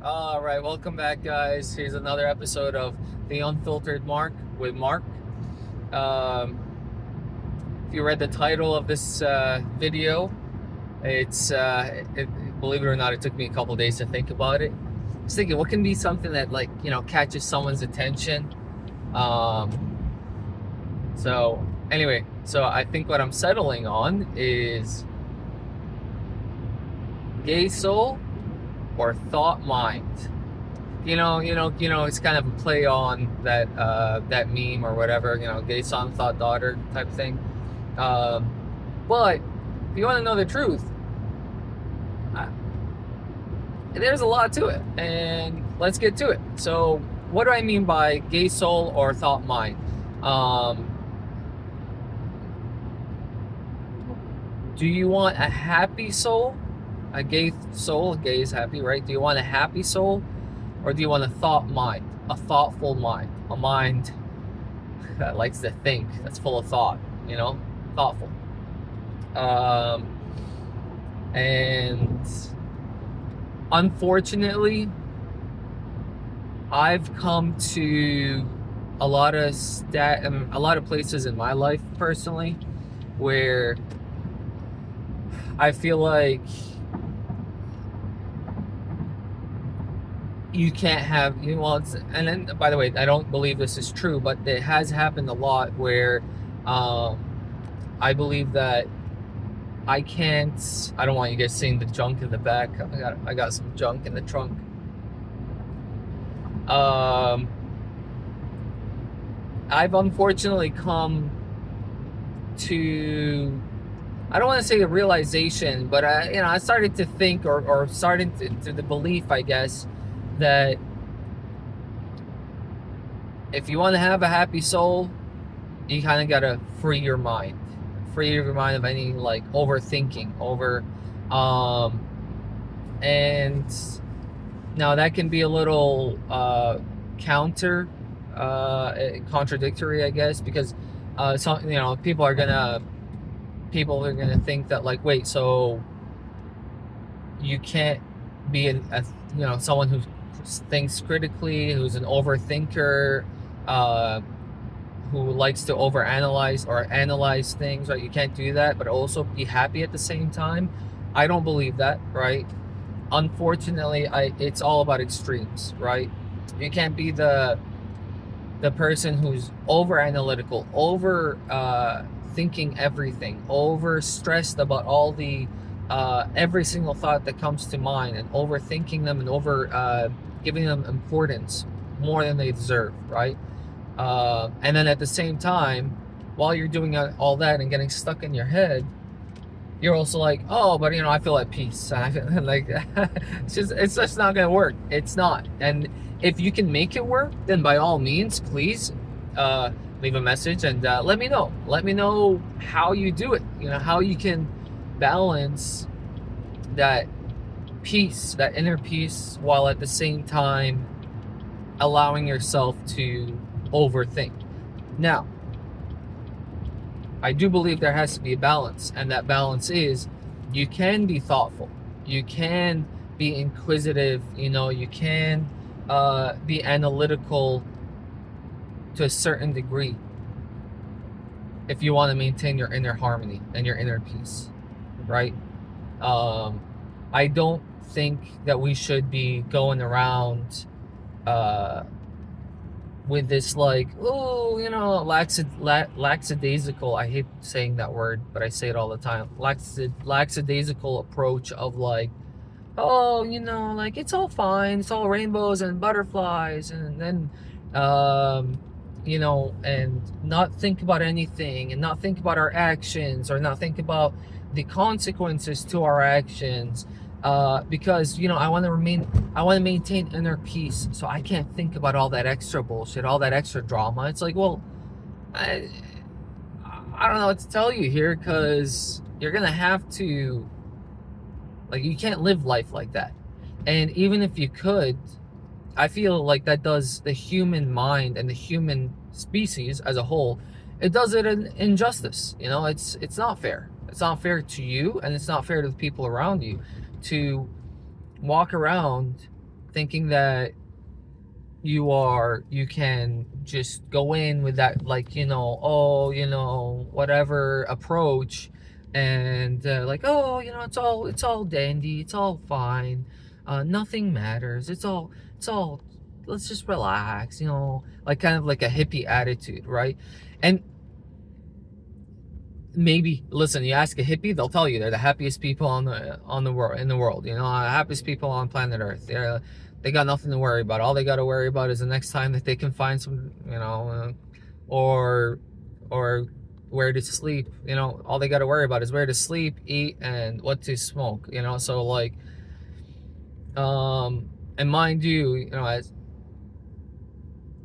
All right, welcome back, guys. Here's another episode of The Unfiltered Mark with Mark. Um, if you read the title of this video, believe it or not, it took me a couple days to think about it. I was thinking, what can be something that, catches someone's attention? So I think what I'm settling on is gay soul or thought mind. It's kind of a play on that meme or whatever, gay son, thought daughter type thing. But if you want to know the truth, there's a lot to it, and let's get to it. So, what do I mean by gay soul or thought mind? Do you want a happy soul? A gay soul? Gay is happy, right? Do you want a happy soul? Or do you want a thought mind? A thoughtful mind? A mind that likes to think, that's full of thought, thoughtful. And unfortunately, I've come to a lot of places in my life personally where I feel like you can't have, and then, by the way, I don't believe this is true, but it has happened a lot where I believe that I don't want you guys seeing the junk in the back. I got some junk in the trunk. I've unfortunately come to, I don't want to say a realization, but I started to think or started to the belief, I guess, that if you want to have a happy soul, you kind of got to free your mind of any overthinking and now that can be a little contradictory, I guess, because people are gonna think that, wait, so you can't be someone who thinks critically, who's an overthinker, who likes to overanalyze or analyze things, right? You can't do that, but also be happy at the same time. I don't believe that, right? Unfortunately, it's all about extremes, right? You can't be the person who's over analytical, over thinking everything, over stressed about all the every single thought that comes to mind, and overthinking them and over giving them importance more than they deserve, right? And then at the same time, while you're doing all that and getting stuck in your head, you're also like, oh, but I feel at peace. And I feel like it's just not gonna work. It's not. And if you can make it work, then by all means, please leave a message and let me know. Let me know how you do it. How you can balance that peace, that inner peace, while at the same time allowing yourself to overthink. Now, I do believe there has to be a balance, and that balance is you can be thoughtful, you can be inquisitive, you can be analytical to a certain degree if you want to maintain your inner harmony and your inner peace, right? I don't think that we should be going around with this lackadaisical, I hate saying that word, but I say it all the time, lackadaisical approach of it's all fine, it's all rainbows and butterflies, and then and not think about anything, and not think about our actions, or not think about the consequences to our actions, because I want to maintain inner peace, so I can't think about all that extra bullshit, all that extra drama. It's like, well, I don't know what to tell you here, because you're gonna have to, you can't live life like that. And even if you could, I feel like that does the human mind and the human species as a whole, it does it an injustice. It's not fair. It's not fair to you, and it's not fair to the people around you to walk around thinking that you can just go in with that, like, whatever approach, and like, oh, it's all dandy, it's all fine, nothing matters, it's all let's just relax, like kind of like a hippie attitude, right? And maybe, listen, you ask a hippie, they'll tell you they're the happiest people on the world, in the world, the happiest people on planet Earth. They got nothing to worry about. All they got to worry about is the next time that they can find some, or where to sleep. All they got to worry about is where to sleep, eat, and what to smoke. So like, and mind you, as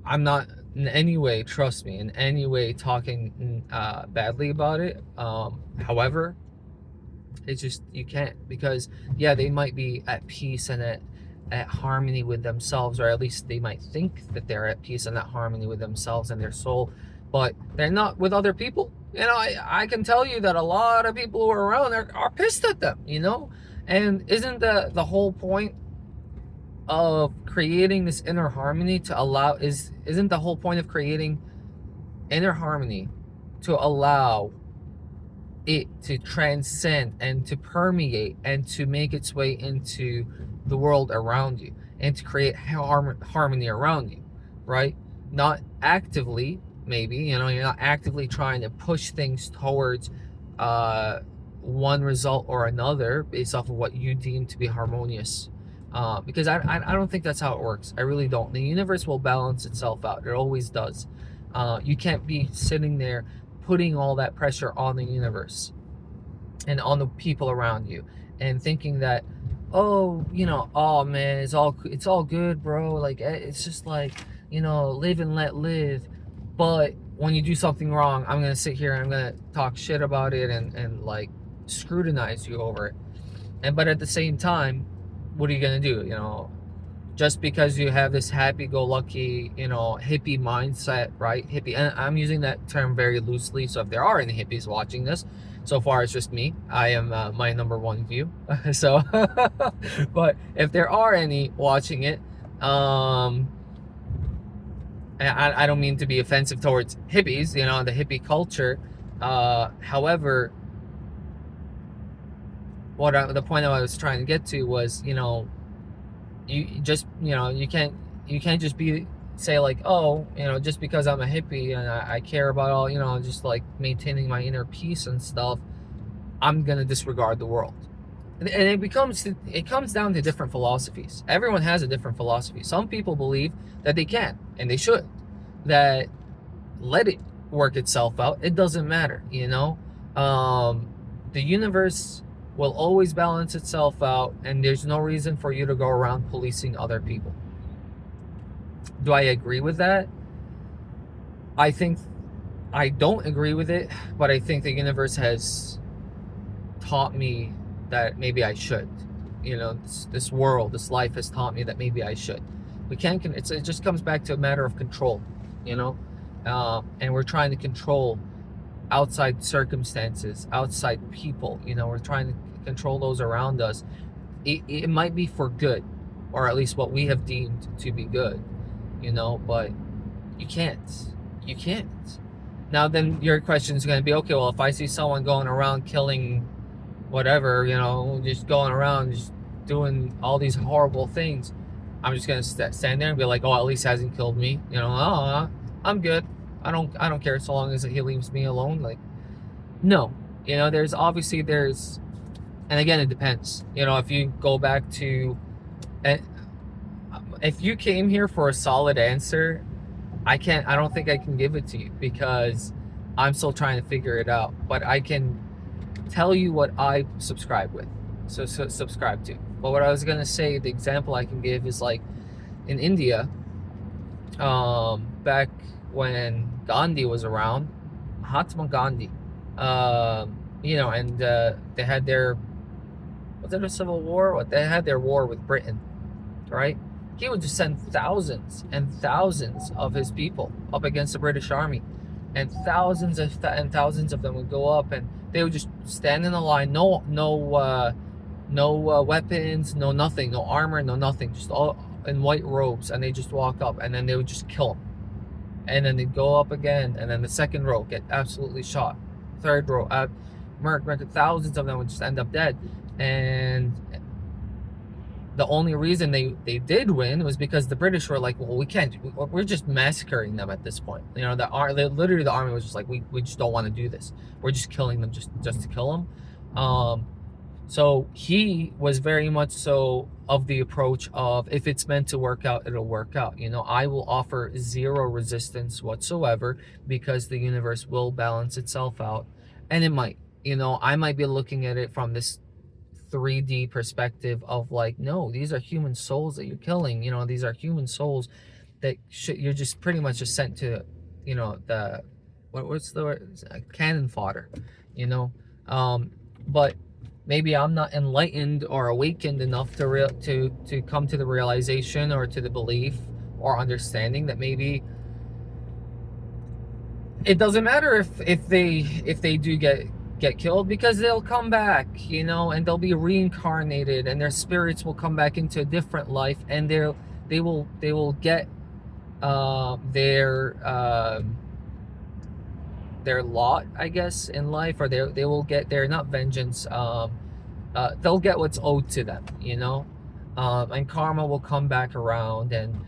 I'm not in any way, trust me, in any way talking badly about it. However, it's just, you can't, because yeah, they might be at peace and at harmony with themselves, or at least they might think that they're at peace and at harmony with themselves and their soul, but they're not with other people. I can tell you that a lot of people who are around are pissed at them, and isn't the whole point of creating this inner harmony isn't the whole point of creating inner harmony to allow it to transcend and to permeate and to make its way into the world around you, and to create harmony around you, right? Not actively, maybe, you're not actively trying to push things towards one result or another based off of what you deem to be harmonious. Because I don't think that's how it works. I really don't. The universe will balance itself out. It always does. You can't be sitting there putting all that pressure on the universe and on the people around you, and thinking that, oh man, it's all good, bro. Like, it's just like, live and let live. But when you do something wrong, I'm gonna sit here and I'm gonna talk shit about it and like scrutinize you over it. But at the same time, what are you gonna do? Just because you have this happy-go-lucky, hippie mindset, right? Hippie, and I'm using that term very loosely. So if there are any hippies watching this, so far it's just me. I am my number one view. So, but if there are any watching it, and I don't mean to be offensive towards hippies, the hippie culture. However, the point I was trying to get to was, you just, you can't just say like, oh, just because I'm a hippie and I care about all, just like maintaining my inner peace and stuff, I'm gonna disregard the world. And it comes down to different philosophies. Everyone has a different philosophy. Some people believe that they can, and they should, that let it work itself out. It doesn't matter, the universe will always balance itself out, and there's no reason for you to go around policing other people. Do I agree with that? I think I don't agree with it, but I think the universe has taught me that maybe I should. This world, this life has taught me that maybe I should. We can't. It just comes back to a matter of control, and we're trying to control outside circumstances, outside people. We're trying to control those around us. It might be for good, or at least what we have deemed to be good, but you can't. Now then your question is going to be, okay, well, if I see someone going around killing whatever, just going around just doing all these horrible things, I'm just going to stand there and be like, oh, at least he hasn't killed me, I'm good. I don't care so long as he leaves me alone. Like, no, there's, and again, it depends. If you go back to, if you came here for a solid answer, I don't think I can give it to you, because I'm still trying to figure it out. But I can tell you what I subscribe with. So subscribe to. But what I was gonna say, the example I can give is like in India, back when Gandhi was around, Mahatma Gandhi, and they had their, was it a civil war? They had their war with Britain, right? He would just send thousands and thousands of his people up against the British Army, and thousands of them would go up, and they would just stand in a line, no no weapons, no nothing, no armor, no nothing, just all in white robes, and they just walk up, and then they would just kill them, and then they'd go up again, and then the second row get absolutely shot, third row, thousands of them would just end up dead, and the only reason they did win was because the British were like, well, we can't, we're just massacring them at this point. You know, literally the army was just like, we just don't want to do this. We're just killing them just to kill them. So he was very much so of the approach of, if it's meant to work out, it'll work out. You know, I will offer zero resistance whatsoever because the universe will balance itself out. And it might, you know, I might be looking at it from this 3D perspective of like, no, these are human souls that you're killing. You know, these are human souls that you're just pretty much just sent to, you know, the what's the word, cannon fodder, you know. But maybe I'm not enlightened or awakened enough to come to the realization or to the belief or understanding that maybe it doesn't matter if they do get killed, because they'll come back, you know, and they'll be reincarnated, and their spirits will come back into a different life, and they will get their lot, I guess, in life, or they will get their, not vengeance, they'll get what's owed to them, you know, and karma will come back around, and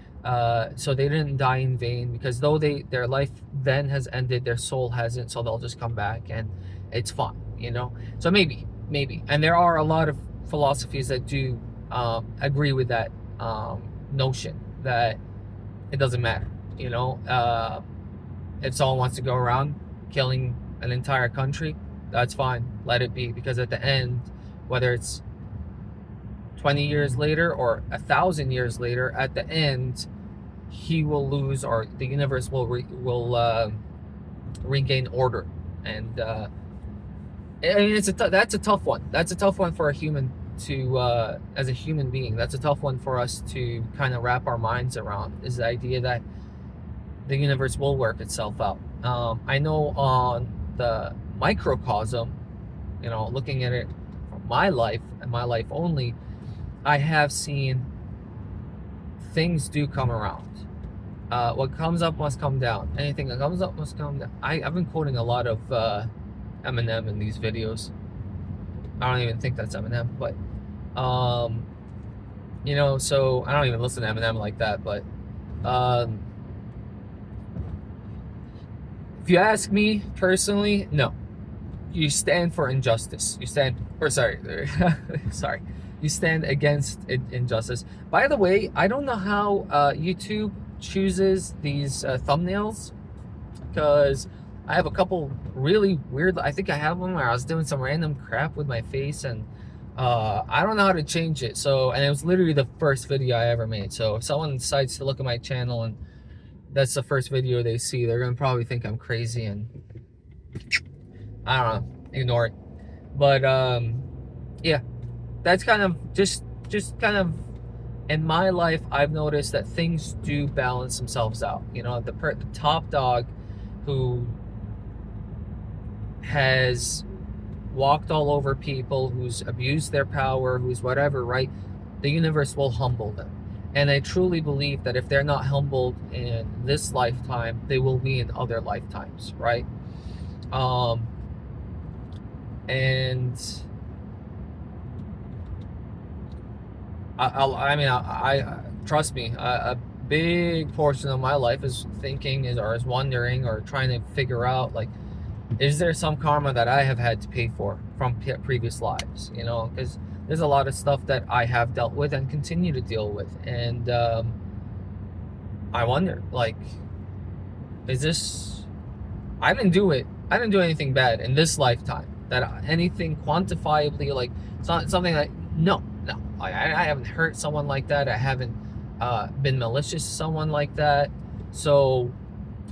so they didn't die in vain, because though their life then has ended, their soul hasn't, so they'll just come back and it's fun, you know. So maybe, and there are a lot of philosophies that do agree with that notion that it doesn't matter, you know. If someone wants to go around killing an entire country, that's fine, let it be, because at the end, whether it's 20 years later or 1,000 years later, at the end he will lose, or the universe will regain order. And I mean, that's a tough one. That's a tough one for a human to, as a human being, that's a tough one for us to kind of wrap our minds around, is the idea that the universe will work itself out. I know on the microcosm, you know, looking at it from my life and my life only, I have seen things do come around. What comes up must come down. Anything that comes up must come down. I've been quoting a lot of Eminem in these videos. I don't even think that's Eminem, but you know, so I don't even listen to Eminem like that, but if you ask me personally, no. You stand for injustice. You stand, or sorry, sorry. You stand against injustice. By the way, I don't know how YouTube chooses these thumbnails, because I have a couple really weird, I think I have one where I was doing some random crap with my face, and I don't know how to change it. So, and it was literally the first video I ever made. So if someone decides to look at my channel and that's the first video they see, they're gonna probably think I'm crazy, and I don't know, ignore it. But yeah, that's kind of just kind of, in my life, I've noticed that things do balance themselves out. You know, the top dog who has walked all over people, who's abused their power, who's whatever, right? The universe will humble them. And I truly believe that if they're not humbled in this lifetime, they will be in other lifetimes, right? And I trust me, a big portion of my life is thinking, is wondering, or trying to figure out, like, is there some karma that I have had to pay for from previous lives? You know, because there's a lot of stuff that I have dealt with and continue to deal with, and I wonder, like, is this? I didn't do anything bad in this lifetime, that anything quantifiably, like, something like, no, I haven't hurt someone like that. I haven't been malicious to someone like that. So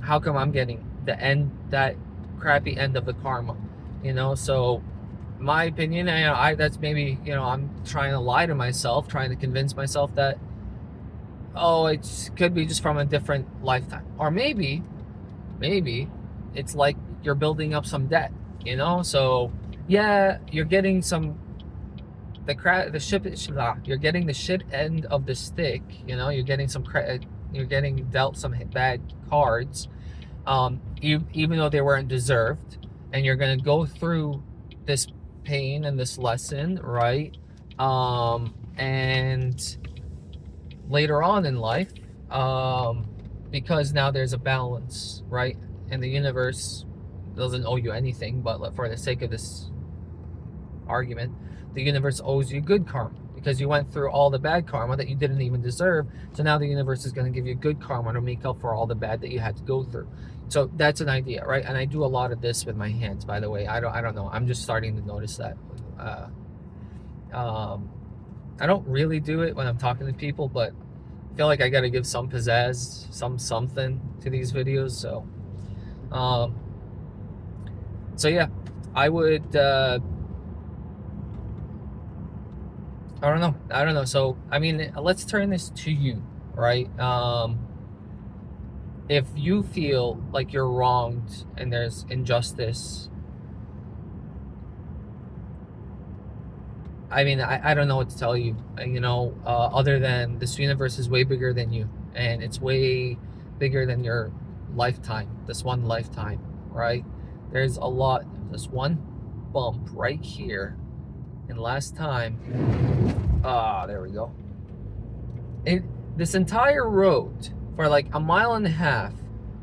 how come I'm getting that crappy end of the karma? You know, so my opinion, that's maybe, you know, I'm trying to lie to myself, trying to convince myself that, oh, it could be just from a different lifetime. Or maybe it's like you're building up some debt, you know? So yeah, you're getting some the ship, you're getting the shit end of the stick. You know, you're getting some credit, you're getting dealt some bad cards, even though they weren't deserved, and you're gonna go through this pain and this lesson, right? And later on in life, because now there's a balance, right? And the universe doesn't owe you anything, but for the sake of this argument, the universe owes you good karma because you went through all the bad karma that you didn't even deserve. So now the universe is going to give you good karma to make up for all the bad that you had to go through. So that's an idea, right? And I do a lot of this with my hands, by the way. I don't know. I'm just starting to notice that. I don't really do it when I'm talking to people, but I feel like I got to give some pizzazz, something to these videos. So yeah, I would. I don't know. So, I mean, let's turn this to you, right? If you feel like you're wronged and there's injustice, I mean, I don't know what to tell you, other than this universe is way bigger than you, and it's way bigger than your lifetime, this one lifetime, right? There's this one bump right here. And last time, there we go. This entire road for like a mile and a half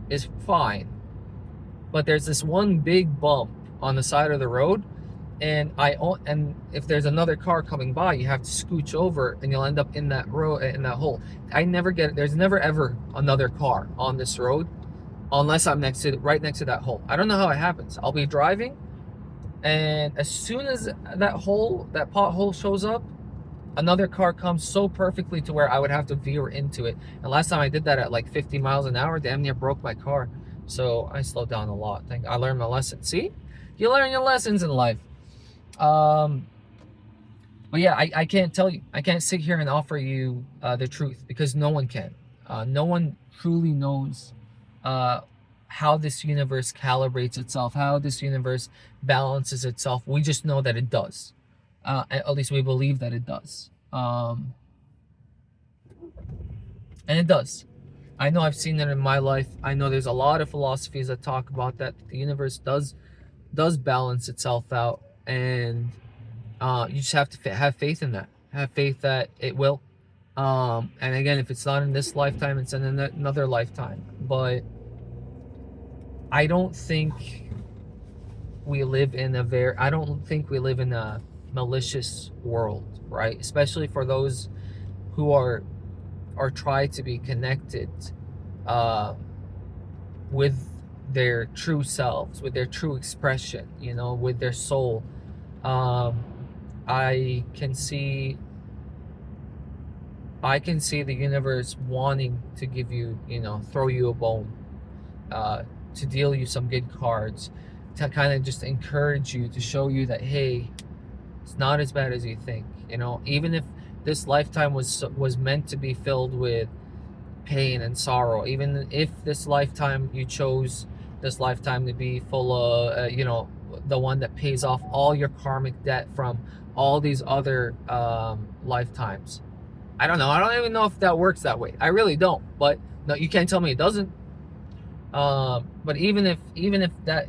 is fine, but there's this one big bump on the side of the road, and if there's another car coming by, you have to scooch over, and you'll end up in that hole. I never get it. There's never ever another car on this road, unless I'm right next to that hole. I don't know how it happens. I'll be driving, and as soon as that pothole shows up, another car comes so perfectly to where I would have to veer into it. And last time I did that at like 50 miles an hour, damn near broke my car. So I slowed down a lot. I learned my lesson. See? You learn your lessons in life. But yeah, I can't tell you. I can't sit here and offer you the truth, because no one can. No one truly knows how this universe calibrates itself, how this universe balances itself. We just know that it does. At least we believe that it does. And it does. I know I've seen it in my life. I know there's a lot of philosophies that talk about that. The universe does balance itself out. And you just have to have faith in that. Have faith that it will. And again, if it's not in this lifetime, it's in another lifetime. But I don't think we live in a malicious world, right? Especially for those who are try to be connected with their true selves, with their true expression, with their soul. I can see the universe wanting to give you, throw you a bone, to deal you some good cards, to kind of just encourage you, to show you that, hey, it's not as bad as you think. Even if this lifetime was meant to be filled with pain and sorrow, even if this lifetime you chose this lifetime to be full of, the one that pays off all your karmic debt from all these other lifetimes. I don't know. I don't even know if that works that way. I really don't. But no, you can't tell me it doesn't. But even if that,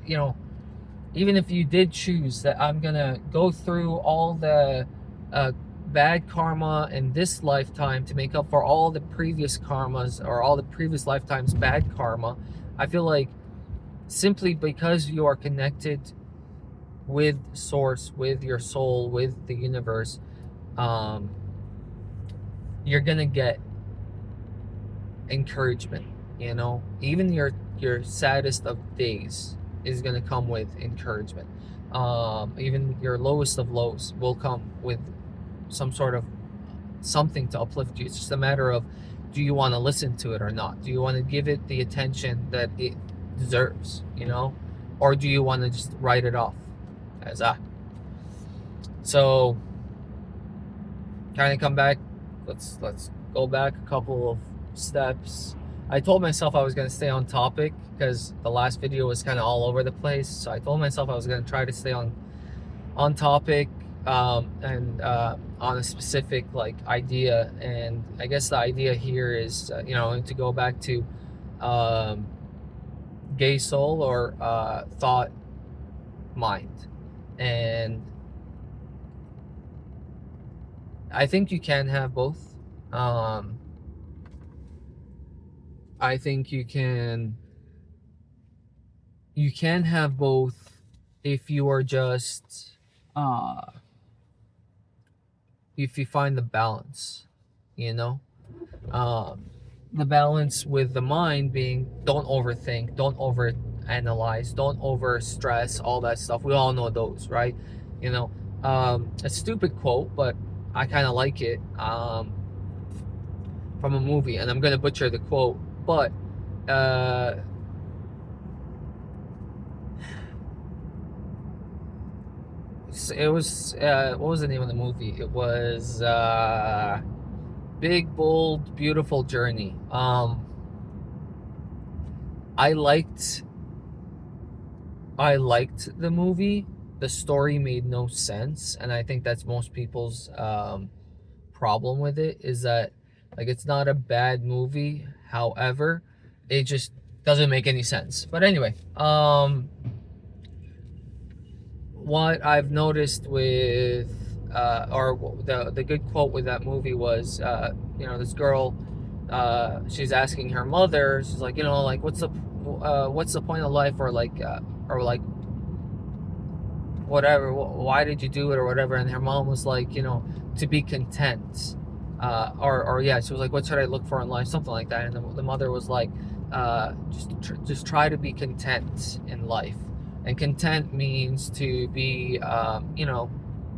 even if you did choose that I'm gonna go through all the bad karma in this lifetime to make up for all the previous karmas, or all the previous lifetimes bad karma, I feel like simply because you are connected with source, with your soul, with the universe, you're gonna get encouragement. Even your saddest of days is gonna come with encouragement. Even your lowest of lows will come with some sort of something to uplift you. It's just a matter of, do you want to listen to it or not? Do you want to give it the attention that it deserves, or do you want to just write it off as so kind of come back. Let's go back a couple of steps. I told myself I was going to stay on topic because the last video was kind of all over the place. So I told myself I was going to try to stay on topic. and on a specific like idea. And I guess the idea here is, to go back to um, gay soul or thought mind. And I think you can have both. Um, I think you can have both if you are just uh if you find the balance, you know? Um the balance with the mind being, don't overthink, don't over analyze, don't over stress, all that stuff. We all know those, right? You know, a stupid quote, but I kind of like it, from a movie, and I'm gonna butcher the quote, but uh, it was what was the name of the movie? It was Big Bold Beautiful Journey. I liked I liked the movie. The story made no sense, and I think that's most people's problem with it, is that like it's not a bad movie. However, it just doesn't make any sense. But anyway, what I've noticed with or the good quote with that movie was, this girl, she's asking her mother, she's like, like what's the point of life, or like whatever, why did you do it, or whatever. And her mom was like, to be content, or yeah, she was like, what should I look for in life, something like that. And the mother was like, just try to be content in life. And content means to be,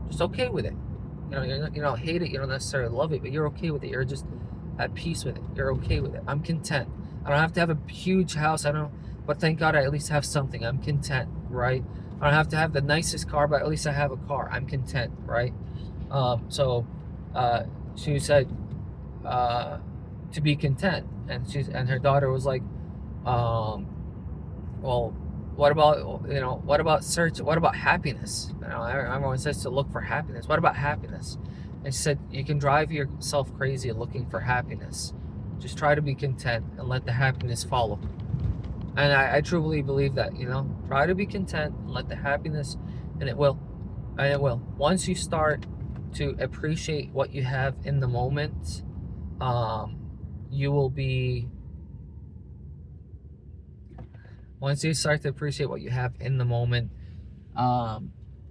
just okay with it. You don't hate it, you don't necessarily love it, but you're okay with it. You're just at peace with it. You're okay with it. I'm content. I don't have to have a huge house. I don't, but thank God I at least have something. I'm content, right? I don't have to have the nicest car, but at least I have a car. I'm content, right? So she said, to be content, and her daughter was like, um, well, what about happiness? Everyone says to look for happiness. What about happiness? And she said, you can drive yourself crazy looking for happiness. Just try to be content and let the happiness follow. And I truly believe that, try to be content and let the happiness, and it will. And it will. Once you start to appreciate what you have in the moment, you will be, once you start to appreciate what you have in the moment,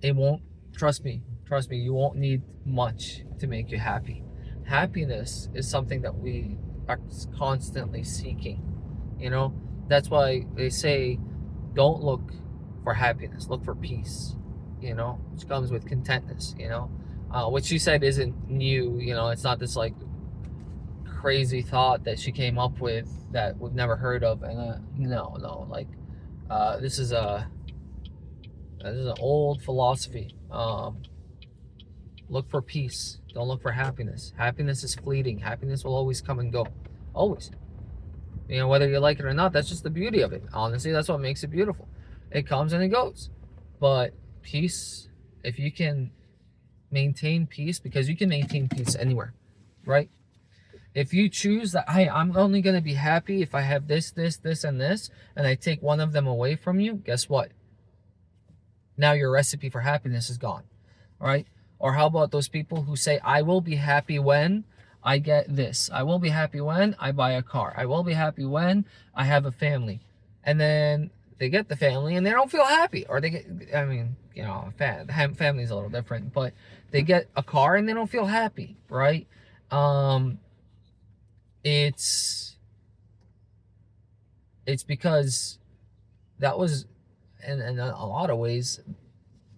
it won't, trust me, you won't need much to make you happy. Happiness is something that we are constantly seeking, that's why they say, don't look for happiness, look for peace, which comes with contentness, which she said isn't new, it's not this like crazy thought that she came up with that we've never heard of. And no, like this is an old philosophy. Look for peace, don't look for happiness. Happiness is fleeting. Happiness will always come and go, always. Whether you like it or not, that's just the beauty of it. Honestly, that's what makes it beautiful. It comes and it goes. But peace, if you can maintain peace, because you can maintain peace anywhere, right? If you choose that, hey, I'm only going to be happy if I have this, and this, and I take one of them away from you, guess what? Now your recipe for happiness is gone, right? Or how about those people who say, I will be happy when I get this. I will be happy when I buy a car. I will be happy when I have a family. And then they get the family and they don't feel happy. Or they get, family's a little different, but they get a car and they don't feel happy, right? It's because that was, in a lot of ways,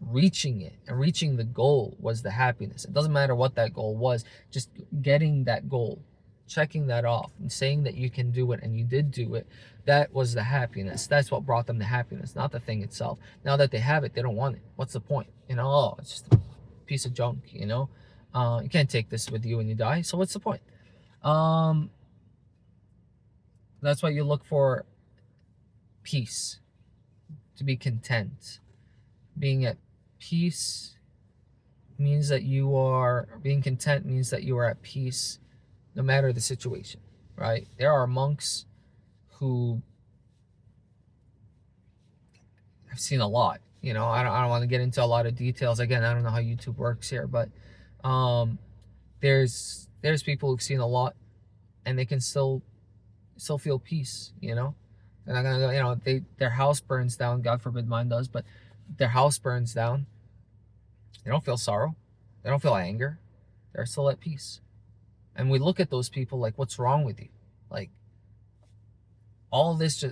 reaching it, and reaching the goal was the happiness. It doesn't matter what that goal was, just getting that goal, checking that off, and saying that you can do it, and you did do it. That was the happiness. That's what brought them the happiness, not the thing itself. Now that they have it, they don't want it. What's the point? It's just a piece of junk. You can't take this with you when you die, so what's the point? That's why you look for peace, to be content. Being at peace means that you are being content, means that you are at peace no matter the situation, right? There are monks who have seen a lot. I don't want to get into a lot of details. Again, I don't know how YouTube works here, but um, there's people who've seen a lot, and they can still feel peace. They're not gonna go. Their house burns down. God forbid mine does, but their house burns down. They don't feel sorrow. They don't feel anger. They're still at peace. And we look at those people like, what's wrong with you? Like, all this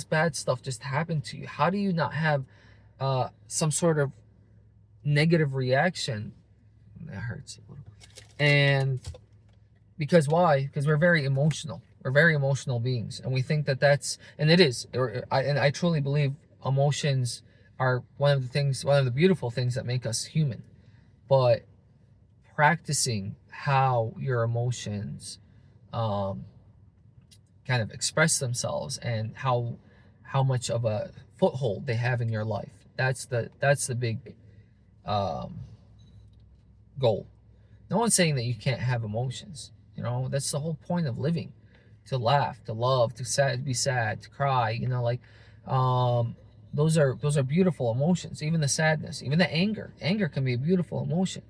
bad stuff just happened to you. How do you not have some sort of negative reaction? That hurts a little. And because why? Because we're very emotional. We're very emotional beings, and we think and it is. And I truly believe emotions are one of the beautiful things that make us human. But practicing how your emotions kind of express themselves, and how much of a foothold they have in your life. That's the big goal. No one's saying that you can't have emotions. That's the whole point of living: to laugh, to love, to be sad, to cry. Those are beautiful emotions. Even the sadness, even the anger. Anger can be a beautiful emotion.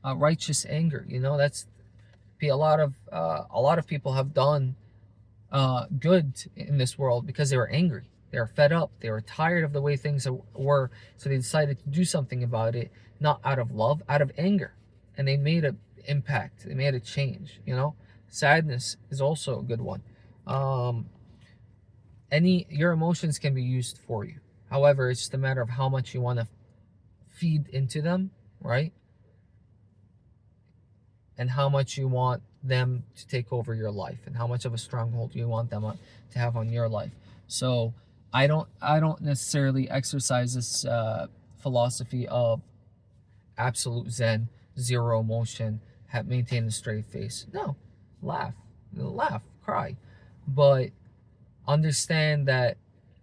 Righteous anger. That's a lot of people have done good in this world because they were angry. They were fed up. They were tired of the way things were, so they decided to do something about it, not out of love, out of anger. And they made an impact. They made a change. Sadness is also a good one. Your emotions can be used for you. However, it's just a matter of how much you want to feed into them, right? And how much you want them to take over your life, and how much of a stronghold you want them to have on your life. So I don't necessarily exercise this philosophy of absolute zen, zero emotion, maintain a straight face. No, laugh, cry, but understand that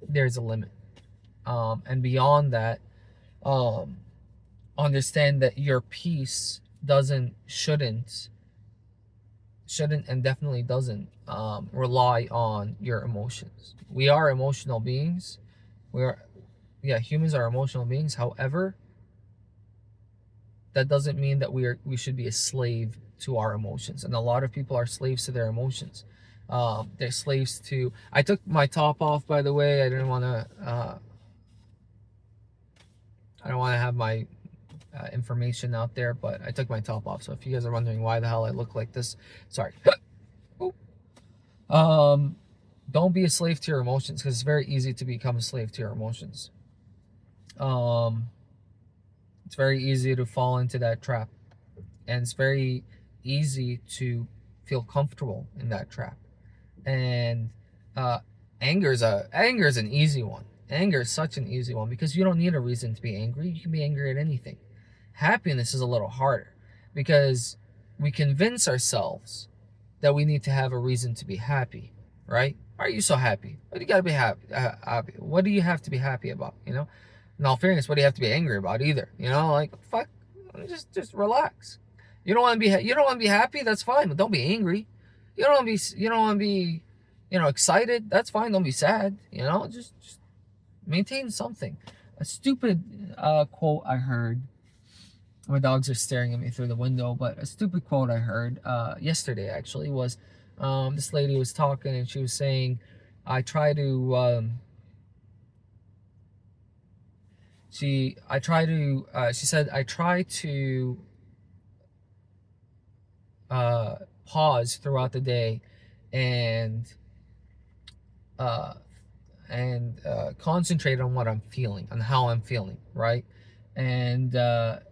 there's a limit, and beyond that, understand that your peace shouldn't and definitely doesn't rely on your emotions. We are emotional beings. Humans are emotional beings. However, that doesn't mean that we should be a slave to our emotions. And a lot of people are slaves to their emotions. They're slaves to. I took my top off, by the way. I didn't want to. I don't want to have my information out there, but I took my top off. So if you guys are wondering why the hell I look like this, sorry. Don't be a slave to your emotions, because it's very easy to become a slave to your emotions. It's very easy to fall into that trap, and it's very easy to feel comfortable in that trap. And anger is an easy one. Anger is such an easy one, because you don't need a reason to be angry. You can be angry at anything. Happiness is a little harder, because we convince ourselves that we need to have a reason to be happy, right? Why are you so happy? What do you gotta be happy? What do you have to be happy about? In all fairness, what do you have to be angry about either? Like, fuck, just relax. You don't want to be happy. That's fine, but don't be angry. You don't want to be excited. That's fine. Don't be sad. Just maintain something. A stupid quote I heard. My dogs are staring at me through the window, but a stupid quote I heard yesterday actually was, this lady was talking, and she was saying, I try to she said, I try to pause throughout the day and concentrate on what I'm feeling, on how I'm feeling, right? And I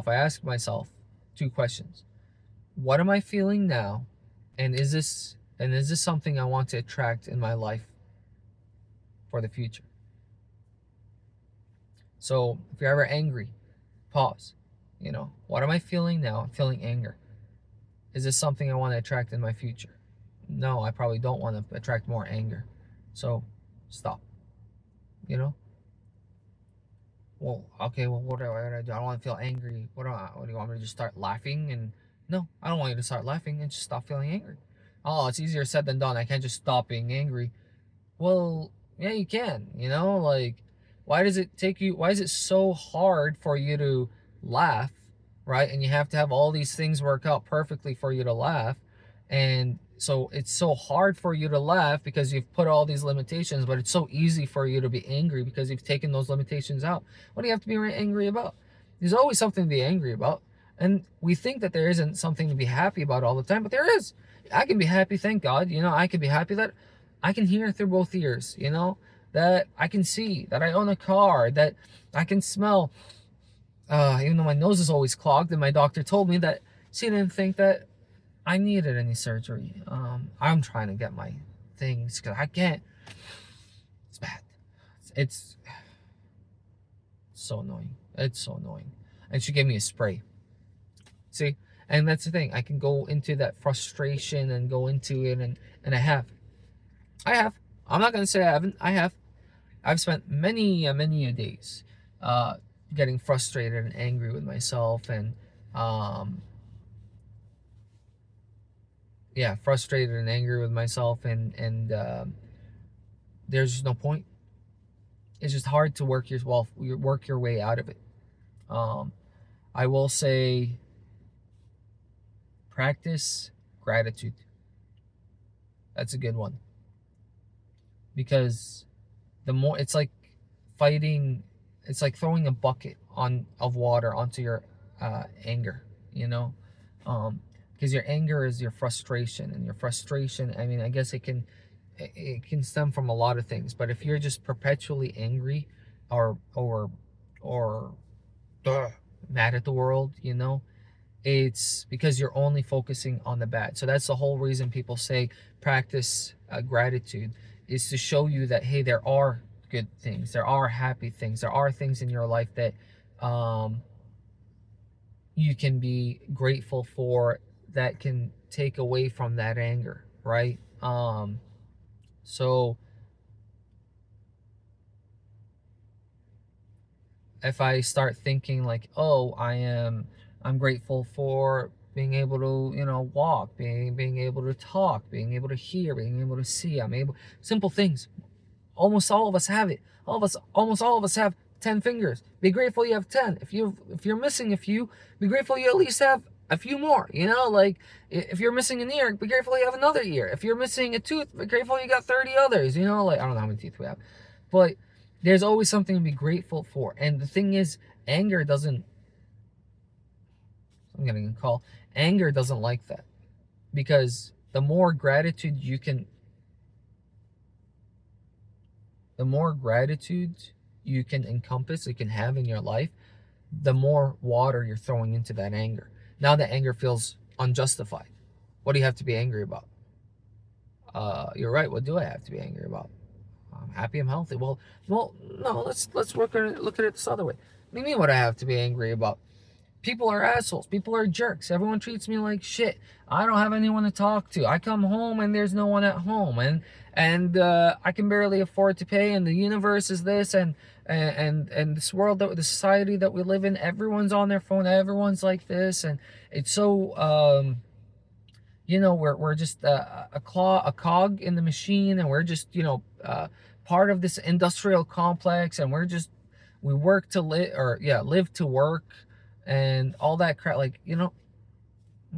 ask myself two questions: what am I feeling now, and is this something I want to attract in my life for the future? So if you're ever angry, pause. What am I feeling now? I'm feeling anger. Is this something I want to attract in my future? No, I probably don't want to attract more anger. So stop. Well, okay, well, what do I do? I don't want to feel angry. What do you want me to just start laughing? And no, I don't want you to start laughing and just stop feeling angry. Oh, it's easier said than done. I can't just stop being angry. Well, yeah, you can, like, why is it so hard for you to laugh, right? And you have to have all these things work out perfectly for you to laugh. And so it's so hard for you to laugh because you've put all these limitations, but it's so easy for you to be angry because you've taken those limitations out. What do you have to be angry about? There's always something to be angry about. And we think that there isn't something to be happy about all the time, but there is. I can be happy, thank God. I can be happy that I can hear through both ears, that I can see, that I own a car, that I can smell, even though my nose is always clogged. And my doctor told me that she didn't think that I needed any surgery. I'm trying to get my things because I can't. It's bad. It's so annoying. It's so annoying. And she gave me a spray. See? And that's the thing. I can go into that frustration and go into it, and I have. I have. I'm not going to say I haven't. I have. I've spent many a days getting frustrated and angry with myself, and yeah, frustrated and angry with myself, and there's just no point. It's just hard to work your way out of it. I will say, practice gratitude. That's a good one, because the more it's like fighting, it's like throwing a bucket of water onto your anger, because your anger is your frustration, and your frustration, I mean, I guess it can stem from a lot of things, but if you're just perpetually angry or mad at the world, it's because you're only focusing on the bad. So that's the whole reason people say practice gratitude, is to show you that, hey, there are good things, there are happy things, there are things in your life that you can be grateful for, that can take away from that anger, right? So if I start thinking like, oh, I'm grateful for being able to, walk, being able to talk, being able to hear, being able to see, simple things. Almost all of us have it. Almost all of us have 10 fingers. Be grateful you have 10. If you're missing a few, be grateful you at least have a few more. Like, if you're missing an ear, be grateful you have another ear. If you're missing a tooth, be grateful you got 30 others. Like, I don't know how many teeth we have, but there's always something to be grateful for. And the thing is, anger doesn't. I'm getting a call. Anger doesn't like that, because the more gratitude you can encompass, you can have in your life, the more water you're throwing into that anger. Now the anger feels unjustified. What do you have to be angry about? You're right. What do I have to be angry about? I'm happy, I'm healthy. Well, no. Let's look at it this other way. What do you mean? What I have to be angry about? People are assholes. People are jerks. Everyone treats me like shit. I don't have anyone to talk to. I come home and there's no one at home, and I can barely afford to pay. And the universe is this, and this world, the society that we live in, everyone's on their phone. Everyone's like this, and it's so we're just a cog in the machine, and we're just part of this industrial complex, and we work to live, or live to work, and all that crap. Like,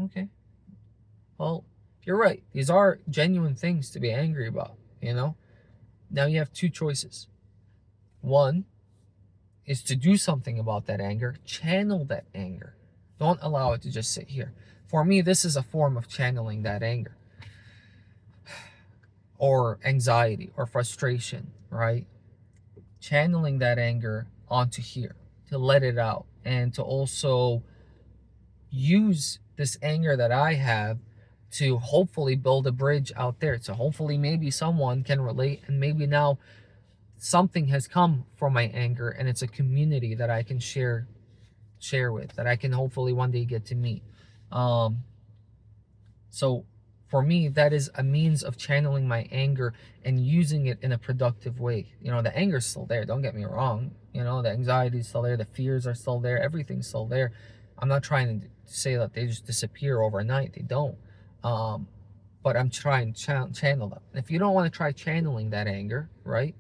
okay, well, you're right. These are genuine things to be angry about. Now you have two choices. One is to do something about that anger, channel that anger. Don't allow it to just sit here. For me, this is a form of channeling that anger, or anxiety, or frustration, right? Channeling that anger onto here, to let it out, and to also use this anger that I have to hopefully build a bridge out there. So hopefully maybe someone can relate, and maybe now something has come from my anger, and it's a community that I can share with, that I can hopefully one day get to meet. So For me, that is a means of channeling my anger and using it in a productive way. The anger's still there, don't get me wrong. The anxiety's still there, the fears are still there, everything's still there. I'm not trying to say that they just disappear overnight. They don't. But I'm trying to channel them. And if you don't want to try channeling that anger, right,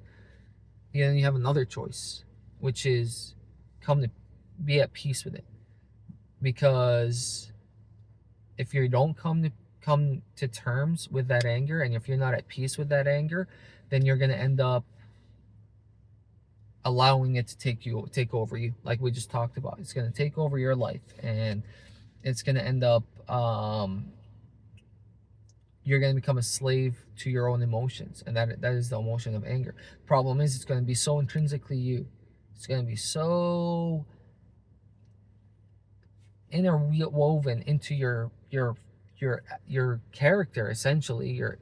then you have another choice, which is come to be at peace with it. Because if you don't come to terms with that anger, and if you're not at peace with that anger, then you're going to end up allowing it to take over you, like we just talked about. It's going to take over your life, and it's going to end up you're going to become a slave to your own emotions, and that is the emotion of anger. Problem is, it's going to be so intrinsically you. It's going to be so interwoven into your character, essentially, your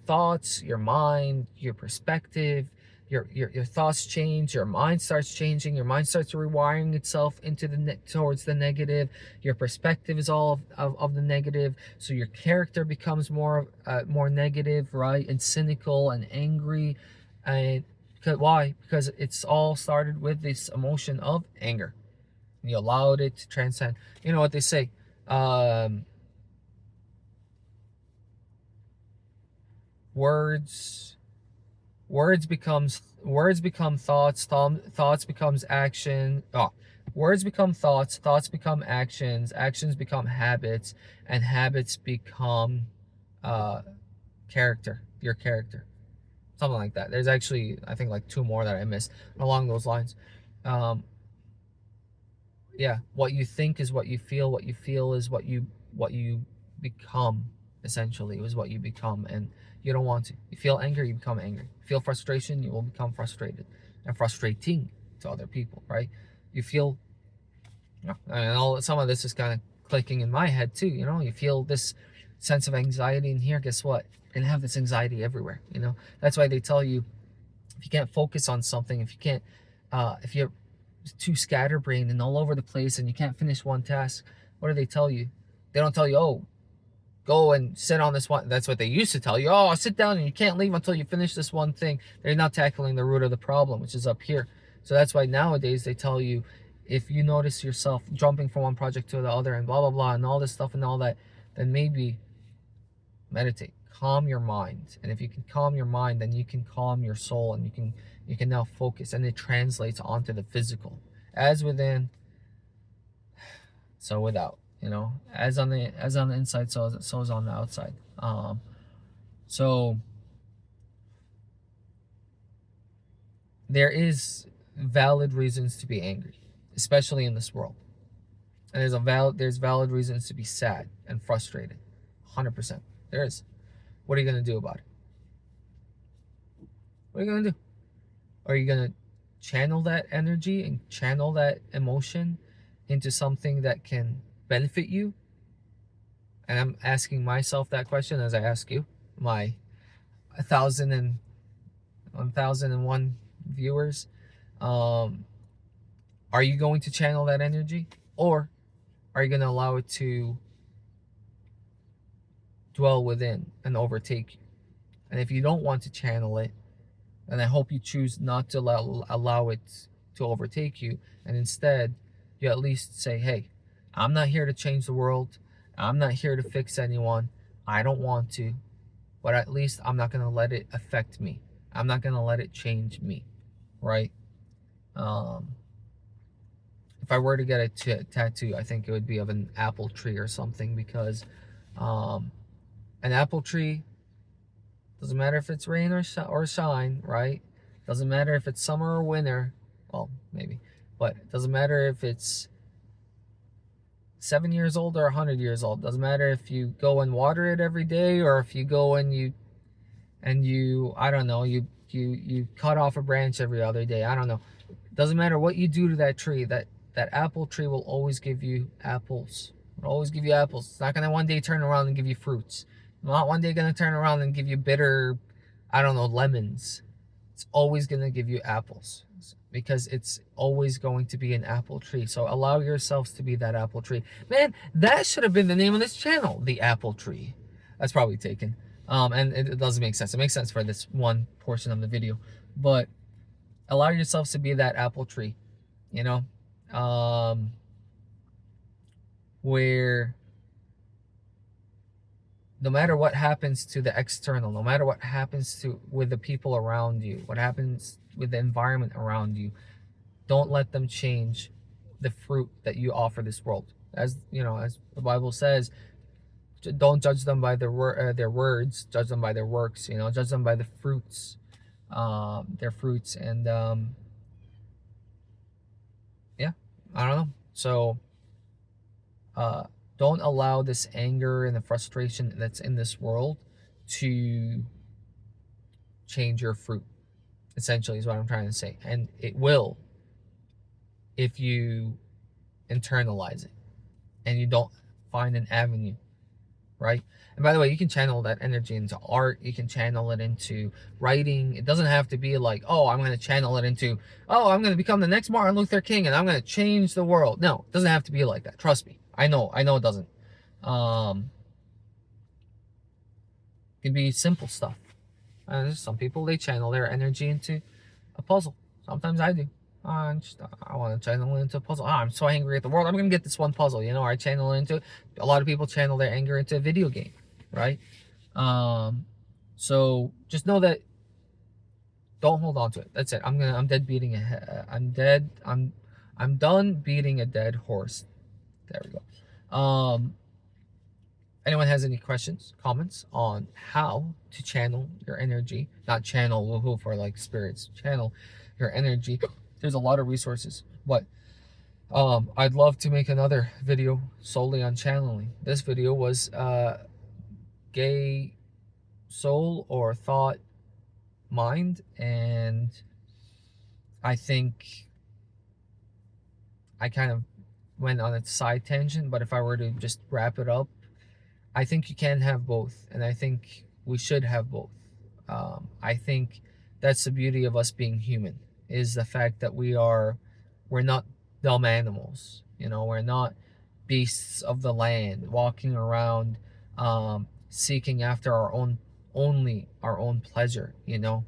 thoughts, your mind, your perspective. Your thoughts change, your mind starts changing, your mind starts rewiring itself into towards the negative. Your perspective is all of the negative, so your character becomes more negative, right, and cynical and angry. And why? Because it's all started with this emotion of anger. You allowed it to transcend. You know what they say, words become thoughts, thoughts becomes action. Words become thoughts, thoughts become actions, actions become habits, and habits become character, your character, something like that. There's actually, I think, like two more that I missed along those lines. Yeah, what you think is what you feel, what you feel is what you become. Essentially, is what you become, and you don't want to. You feel anger, you become angry. You feel frustration, you will become frustrated, and frustrating to other people, right? You feel, and some of this is kind of clicking in my head too. You feel this sense of anxiety in here. Guess what? You're gonna have this anxiety everywhere. That's why they tell you, if you can't focus on something, if you're too scatterbrained and all over the place and you can't finish one task, what do they tell you? They don't tell you, oh, go and sit on this one. That's what they used to tell you. Oh, sit down and you can't leave until you finish this one thing. They're not tackling the root of the problem, which is up here. So that's why nowadays they tell you, if you notice yourself jumping from one project to the other and blah, blah, blah, and all this stuff and all that, then maybe meditate, calm your mind. And if you can calm your mind, then you can calm your soul, and you can now focus, and it translates onto the physical. As within, so without. As on the inside, so is on the outside. So there is valid reasons to be angry, especially in this world, and there's valid reasons to be sad and frustrated. 100%, there is. What are you gonna do about it? What are you gonna do? Are you gonna channel that energy and channel that emotion into something that can benefit you? And I'm asking myself that question as I ask you, my 1001 viewers. Are you going to channel that energy, or are you going to allow it to dwell within and overtake you? And if you don't want to channel it, then I hope you choose not to allow it to overtake you, and instead you at least say, hey, I'm not here to change the world. I'm not here to fix anyone. I don't want to. But at least I'm not going to let it affect me. I'm not going to let it change me. Right? If I were to get a tattoo, I think it would be of an apple tree or something, because an apple tree, doesn't matter if it's rain or shine, right? Doesn't matter if it's summer or winter. Well, maybe. But it doesn't matter if it's 7 years old or 100 years old. Doesn't matter if you go and water it every day, or if you go and you I don't know, you cut off a branch every other day. I don't know. Doesn't matter what you do to that tree. That apple tree will always give you apples. It'll always give you apples. It's not gonna one day turn around and give you fruits. It's not one day gonna turn around and give you bitter, I don't know, lemons. It's always gonna give you apples, because it's always going to be an apple tree. So allow yourselves to be that apple tree. Man, that should have been the name of this channel, The Apple Tree. That's probably taken. And it doesn't make sense. It makes sense for this one portion of the video, but allow yourselves to be that apple tree, you know, where no matter what happens to the external, no matter what happens to with the people around you, what happens with the environment around you, don't let them change the fruit that you offer this world. As you know, as the Bible says, don't judge them by their words, judge them by their works. You know, judge them by the fruits, their fruits, and yeah, I don't know. So don't allow this anger and the frustration that's in this world to change your fruit. Essentially, is what I'm trying to say, and it will if you internalize it and you don't find an avenue, right? And by the way, you can channel that energy into art. You can channel it into writing. It doesn't have to be like, oh, I'm going to channel it into, oh, I'm going to become the next Martin Luther King and I'm going to change the world. No, it doesn't have to be like that. Trust me. I know it doesn't. It can be simple stuff. Some people, they channel their energy into a puzzle. Sometimes I do. I want to channel it into a puzzle. I'm so angry at the world. I'm going to get this one puzzle, you know, or I channel it into, a lot of people channel their anger into a video game, right? So just know that, don't hold on to it. That's it. I'm done beating a dead horse. There we go. Anyone has any questions, comments on how to channel your energy? Not channel woohoo for like spirits. Channel your energy. There's a lot of resources, but I'd love to make another video solely on channeling. This video was gay soul or thought mind, and I think I kind of went on a side tangent, but if I were to just wrap it up, I think you can have both, and I think we should have both. I think that's the beauty of us being human, is the fact that we're not dumb animals. You know, we're not beasts of the land walking around seeking after only our own pleasure. You know,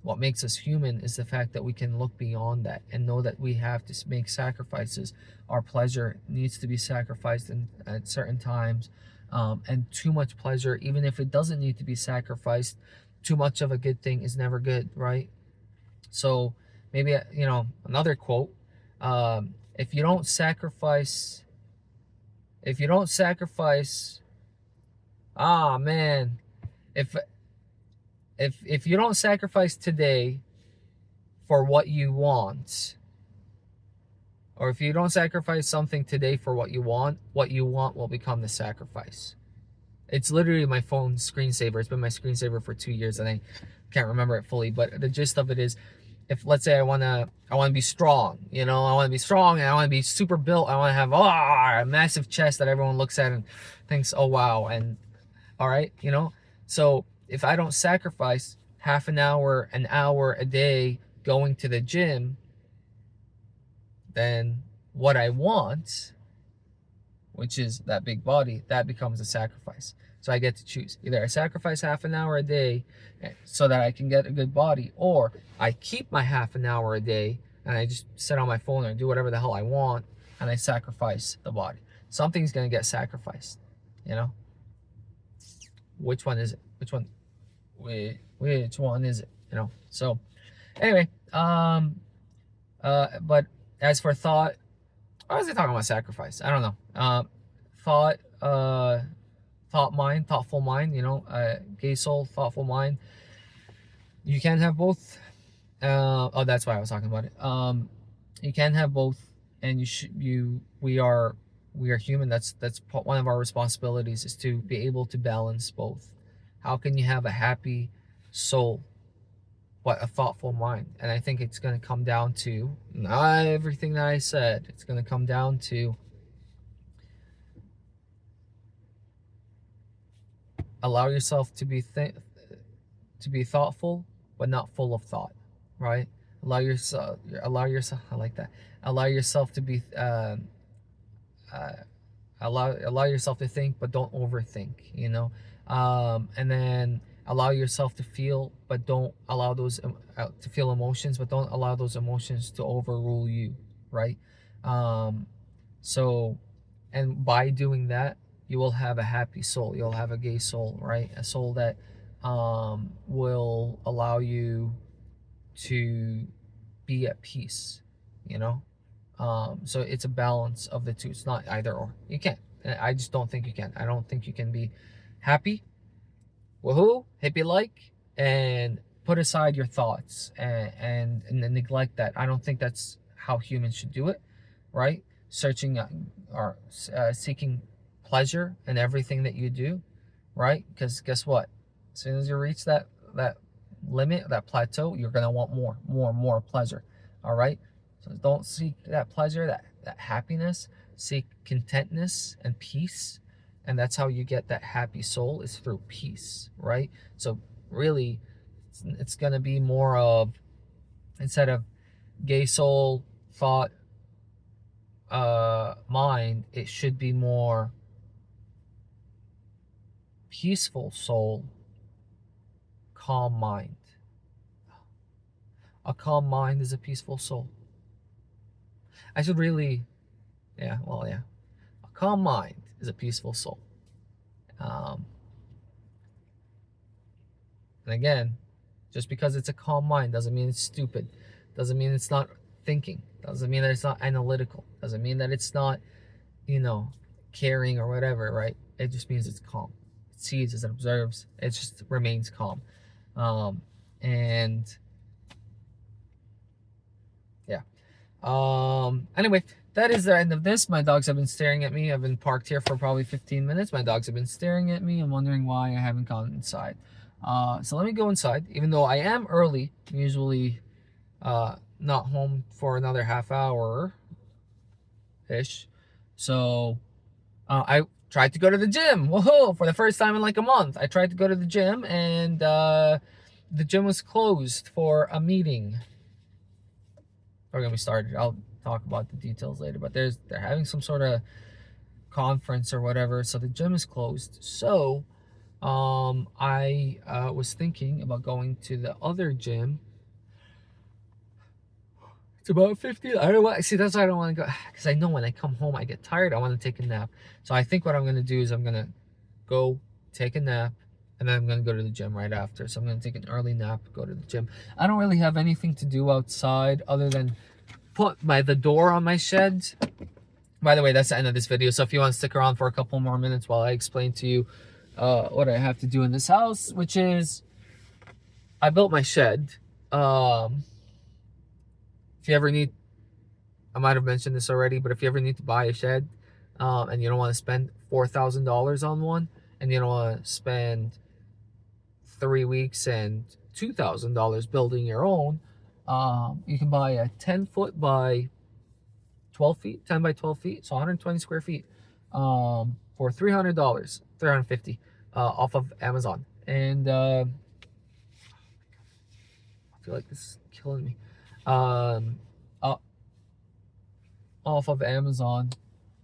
what makes us human is the fact that we can look beyond that and know that we have to make sacrifices. Our pleasure needs to be sacrificed at certain times, and too much pleasure, even if it doesn't need to be sacrificed, too much of a good thing is never good, right? So maybe, you know, another quote, if you don't sacrifice, ah man, if you don't sacrifice today for what you want, or if you don't sacrifice something today for what you want will become the sacrifice. It's literally my phone screensaver. It's been my screensaver for 2 years and I can't remember it fully, but the gist of it is, if let's say I want to be strong, you know, I want to be strong and I want to be super built. I want to have a massive chest that everyone looks at and thinks, oh wow, and all right, you know. So if I don't sacrifice half an hour a day going to the gym, then what I want, which is that big body, that becomes a sacrifice. So I get to choose. Either I sacrifice half an hour a day so that I can get a good body, or I keep my half an hour a day and I just sit on my phone and do whatever the hell I want and I sacrifice the body. Something's going to get sacrificed, you know? Which one is it? Which one is it? You know? So anyway, but as for thought, why was I talking about sacrifice? I don't know. Thought mind, thoughtful mind, you know, gay soul, thoughtful mind. You can have both. Oh, that's why I was talking about it. You can have both, and we are human. That's one of our responsibilities, is to be able to balance both. How can you have a happy soul but a thoughtful mind? And I think it's going to come down to, not everything that I said, it's going to come down to allow yourself to be thoughtful but not full of thought, right? Allow yourself, I like that. Allow yourself to be allow yourself to think, but don't overthink, you know. And then allow yourself to feel, but don't allow those to feel emotions, but don't allow those emotions to overrule you, right? um so, and by doing that, you will have a happy soul, you'll have a gay soul, right? A soul that will allow you to be at peace, you know. So it's a balance of the two. It's not either or. You can't. I just don't think you can. I don't think you can be happy, woohoo, hippie like, and put aside your thoughts and neglect that. I don't think that's how humans should do it, right? Searching or seeking pleasure in everything that you do, right? Because guess what? As soon as you reach that limit, that plateau, you're gonna want more pleasure. All right. So don't seek that pleasure, that happiness. Seek contentness and peace, and that's how you get that happy soul, is through peace, right? So really, it's gonna be more of, instead of gay soul, thought, mind, it should be more peaceful soul, calm mind. A calm mind is a peaceful soul. I should really, yeah, well, yeah. A calm mind is a peaceful soul. And again, just because it's a calm mind doesn't mean it's stupid. Doesn't mean it's not thinking. Doesn't mean that it's not analytical. Doesn't mean that it's not, you know, caring or whatever, right? It just means it's calm. It sees, it observes. It just remains calm. And yeah. Anyway, that is the end of this. My dogs have been staring at me. I've been parked here for probably 15 minutes. My dogs have been staring at me. I'm wondering why I haven't gone inside. So let me go inside, even though I am early. I'm usually not home for another half hour ish. So I tried to go to the gym. Whoa, for the first time in like a month. I tried to go to the gym, and the gym was closed for a meeting. We're gonna be started. I'll talk about the details later, but they're having some sort of conference or whatever, so the gym is closed. So I was thinking about going to the other gym. It's about 50. I don't want, see, that's why I don't want to go, because I know when I come home I get tired. I want to take a nap. So I think what I'm gonna do is I'm gonna go take a nap, and then I'm gonna go to the gym right after. So I'm gonna take an early nap, go to the gym. I don't really have anything to do outside other than put the door on my shed. By the way, that's the end of this video. So if you want to stick around for a couple more minutes while I explain to you what I have to do in this house, which is, I built my shed. If you ever need, I might have mentioned this already, but if you ever need to buy a shed and you don't want to spend $4,000 on one, and you don't want to spend 3 weeks and $2,000 building your own, you can buy a 10-foot by 12 feet, 10 by 12 feet, so 120 square feet, for $300, $350, off of Amazon. And I feel like this is killing me. Off of Amazon,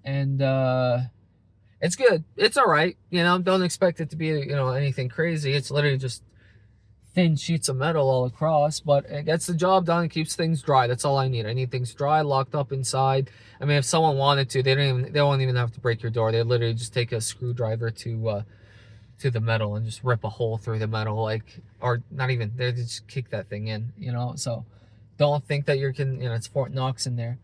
and it's good. It's all right. You know, don't expect it to be, you know, anything crazy. It's literally just thin sheets of metal all across, but it gets the job done. It keeps things dry. That's all I need. I need things dry, locked up inside. I mean, if someone wanted to, they won't even have to break your door. They literally just take a screwdriver to the metal and just rip a hole through the metal, like, or not even, they just kick that thing in, you know. So don't think that you can, you know, it's Fort Knox in there.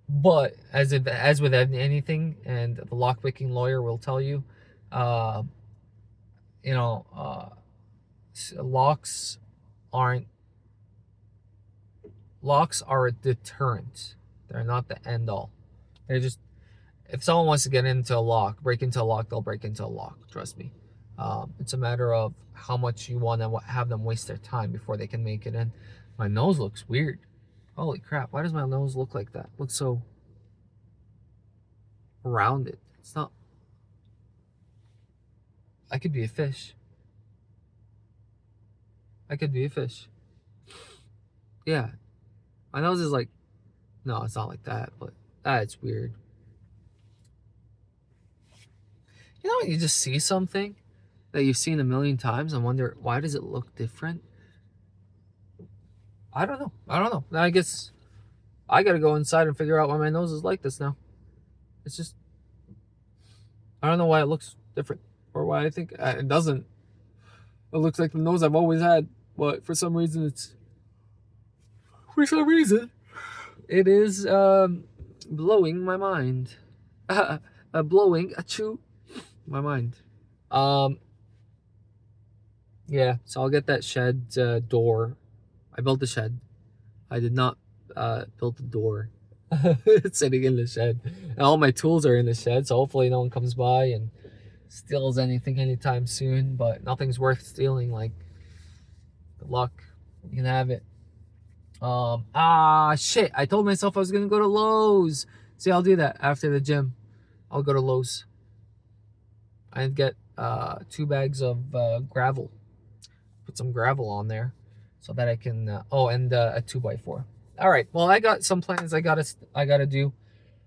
But as with anything, and the lockpicking lawyer will tell you, you know, locks are a deterrent. They're not the end all. They're just, if someone wants to get into a lock, break into a lock, they'll break into a lock. Trust me. It's a matter of how much you want to have them waste their time before they can make it in. My nose looks weird. Holy crap! Why does my nose look like that? It looks so rounded. It's not. I could be a fish. I could be a fish. Yeah. My nose is like, no, it's not like that, but That's weird. You know when you just see something that you've seen a million times and wonder, why does it look different? I don't know. I don't know. I guess I gotta go inside and figure out why my nose is like this now. It's just, I don't know why it looks different, or why I think it doesn't. It looks like the nose I've always had, but for some reason it is blowing my mind. Blowing my mind. Yeah, so I'll get that shed door. I built the shed. I did not build the door. It's sitting in the shed. And all my tools are in the shed, so hopefully no one comes by and steals anything anytime soon. But nothing's worth stealing. Like, good luck. You can have it. Shit. I told myself I was gonna go to Lowe's. See, I'll do that after the gym. I'll go to Lowe's and get 2 bags of gravel. Put some gravel on there so that I can and a 2x4. All right, well, I got some plans I gotta do.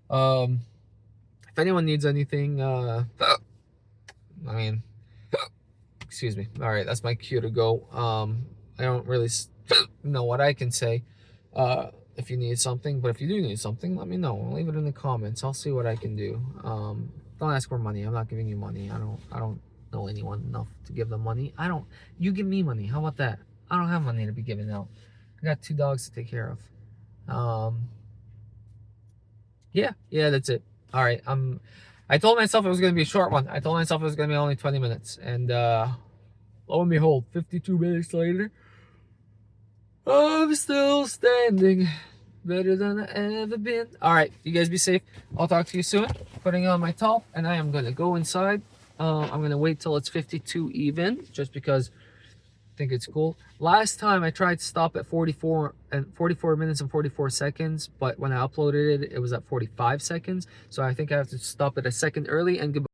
If anyone needs anything, I mean, excuse me. All right, that's my cue to go. I don't really know what I can say if you need something, but if you do need something, let me know. Leave it in the comments. I'll see what I can do. Don't ask for money. I'm not giving you money. I don't know anyone enough to give them money. You give me money. How about that? I don't have money to be giving out. I got 2 dogs to take care of. Yeah, that's it. All right. I told myself it was going to be a short one. I told myself it was going to be only 20 minutes. And lo and behold, 52 minutes later, I'm still standing. Better than I ever been. All right, you guys be safe. I'll talk to you soon. Putting on my top, and I am going to go inside. I'm going to wait till it's 52 even, just because I think it's cool. Last time I tried to stop at 44 minutes and 44 seconds, but when I uploaded it, it was at 45 seconds. So I think I have to stop it a second early, and goodbye.